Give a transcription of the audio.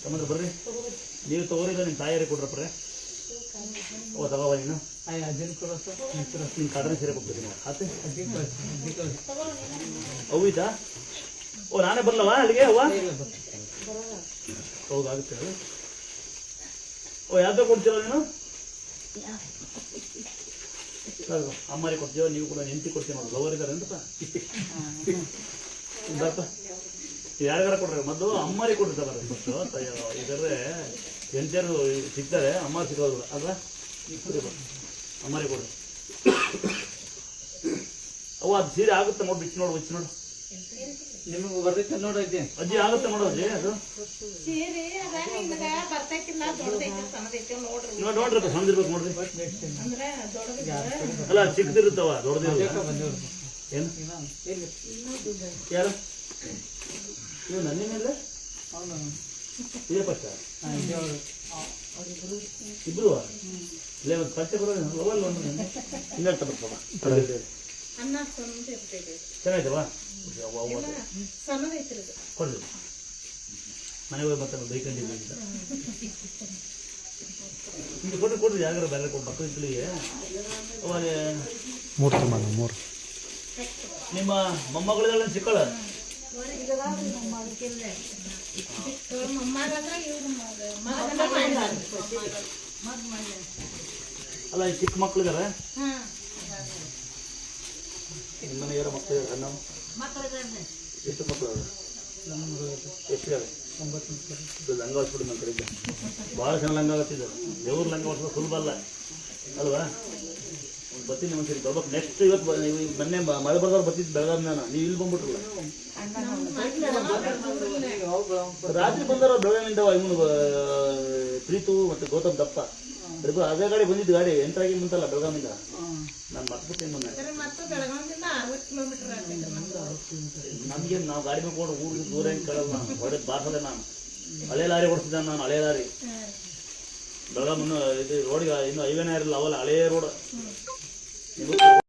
ತಮ್ಮಂದ್ರೆ ಬರ್ರಿ, ನೀವು ತಗೋರಿದ ನಿಮ್ಮ ತಾಯಿಯರಿಗೆ ಕೊಡ್ರಪ್ರೆ. ಓ ತಗೋವ ನೀನು ನಿನ್ನ ಕಾಡ್ರೆ ಸೀರೆ ಕೊಡ್ತೀನಿ ಆತೆ ಹೌದಾ? ಓ ನಾನೇ ಬರ್ಲವ ಅಲ್ಲಿಗೆ ಅವ್ವ? ಹೌದಾಗುತ್ತೆ. ಓ ಯಾವ್ದು ಕೊಡ್ತೀವ ನೀನು? ಅಮ್ಮರಿಗೆ ಕೊಡ್ತೀವ, ನೀವು ಕೂಡ ನೆಂಟಿ ಕೊಡ್ತೀವಿ ನೋಡಿ. ಲವರ್ ಇದ್ದಾರೆ ಅಂತಪ್ಪ ಬರಪ್ಪ. ಯಾರಿಗಾರ ಕೊಡ್ರಿ ಮೊದಲು ಅಮ್ಮರಿಗೆ ಕೊಡ್ತಾರೆ ಫಸ್ಟು. ಇದಾರೆ ಎಂಟರು ಸಿಗ್ತಾರೆ, ಅಮ್ಮ ಸಿಗೋದು ಅಲ್ವಾ? ಅಮ್ಮರಿಗೆ ಕೊಡ್ರಿ. ಅವ ಅದು ಸೀರೆ ಆಗುತ್ತೆ ನೋಡಿ, ಬಿಚ್ಚಿ ನೋಡು, ಬಿಚ್ಚಿ ನೋಡು. ನಿಮಗೆ ಬರ್ತೈತೆ ನೋಡೈತಿ ಅಜ್ಜಿ, ಆಗುತ್ತೆ ನೋಡು ಅಜ್ಜಿ. ಅದು ನೋಡ್ರಪ್ಪ, ಸಣ್ಣದಿರ್ಬೇಕು ನೋಡ್ರಿ. ಅಲ್ಲ ಚಿಕ್ಕದಿರುತ್ತವ, ದೊಡ್ಡದಿರುತ್ತೆ. ಏನು ಯಾರು ನೀವು ನನ್ನೇನಿಲ್ಲ ಇದೇ ಪಕ್ಷ ಇಬ್ರು ಇಲ್ಲೇ ಒಂದು ಪಕ್ಷ ಬರೋದು ಲವಲ್ ಒಂದು ಹಿಂಗೆ ತಗೋಪ್ಪ. ಚೆನ್ನಾಯ್ತವಾ? ಕೊಡ್ರಿ ಮನೆಗೆ ಹೋಗಿ ಮತ್ತೆ ಬೈಕೊಂಡಿದ್ದೀವಿ ಅಂತ ಹಿಂಗೆ ಕೊಟ್ಟರೆ ಕೊಡ್ರಿ. ಯಾರು ಬೇರೆ ಕೊಟ್ಟು ಮಕ್ಕಳು ಇಕ್ಕಳಿಗೆ ಅವಾಗ ಮೂರು ನಿಮ್ಮ ಮೊಮ್ಮಗಳಿಗೆಲ್ಲ ಚಿಕ್ಕಳ ಅಲ್ಲ, ಈ ಚಿಕ್ಕ ಮಕ್ಳಿದಾರೆ ನಿಮ್ಮ ಮನೆ ಯಾರೋ ಮಕ್ಕಳು ಸಣ್ಣ ಎಷ್ಟು ಮಕ್ಕಳು? ಎಷ್ಟಿದ್ದಾರೆ? 9 ಲಂಗ ಹೊಡ್ಸ್ಬಿಟ್ಟು ನನ್ನ ಕಡೆಗೆ ಭಾಳ ಚೆನ್ನಾಗಿ ಲಂಗ ಹೊತ್ತಿದ್ದಾರೆ. ದೇವ್ರ ಲಂಗ ಹೊಡ್ಸೋದು ಸುಲಭ ಅಲ್ಲ ಅಲ್ವಾ? ಬರ್ತೀನಿ ಒಂದ್ಸರಿ ಬರ್ಬೇಕು. ನೆಕ್ಸ್ಟ್ ಇವತ್ತು ಮೊನ್ನೆ ಮಳೆ ಬರ್ದವ್ರು ಬರ್ತಿದ್ದು ಬೆಳಗಾವಿ. ನಾನು ನೀವು ಇಲ್ಲಿ ಬಂದ್ಬಿಟ್ರಲ್ಲ, ರಾತ್ರಿ ಬಂದಾರ ಬೆಳಗಾವಿಂದ. ಇವನು ಪ್ರೀತು ಮತ್ತು ಗೌತಮ್ ದಪ್ಪ ಅದೇ ಗಾಡಿ ಬಂದಿದ್ದು. ಗಾಡಿ ಎಂಟ್ರಾಗಿ ಮುಂತಲ್ಲ ಬೆಳಗಾವಿಂದ. ನಾನು ಮರ್ತ್ಬಿಟ್ಟೆ ಮೊನ್ನೆ. ನಮ್ಗೆ ನಾವು ಗಾಡಿ ಮಾಡ್ಕೊಂಡು ಊರಿಗೆ ದೂರ ಹೆಂಗೆ ಕೇಳಲ್ಲ. ನಾನು ಹೊಡೆದು ಬಾರ್ಸದೆ. ನಾನು ಹಳೆ ಲಾರಿ ಓಡಿಸಿದ್ದೆ. ನಾನು ಹಳೆ ಲಾರಿ ಬೆಳಗಾವಿ ಇದು ರೋಡ್ಗೆ ಇನ್ನು ಹೈವೇನೇ ಇರಲಿಲ್ಲ ಅವಲ್ಲ, ಹಳೇ ರೋಡ್.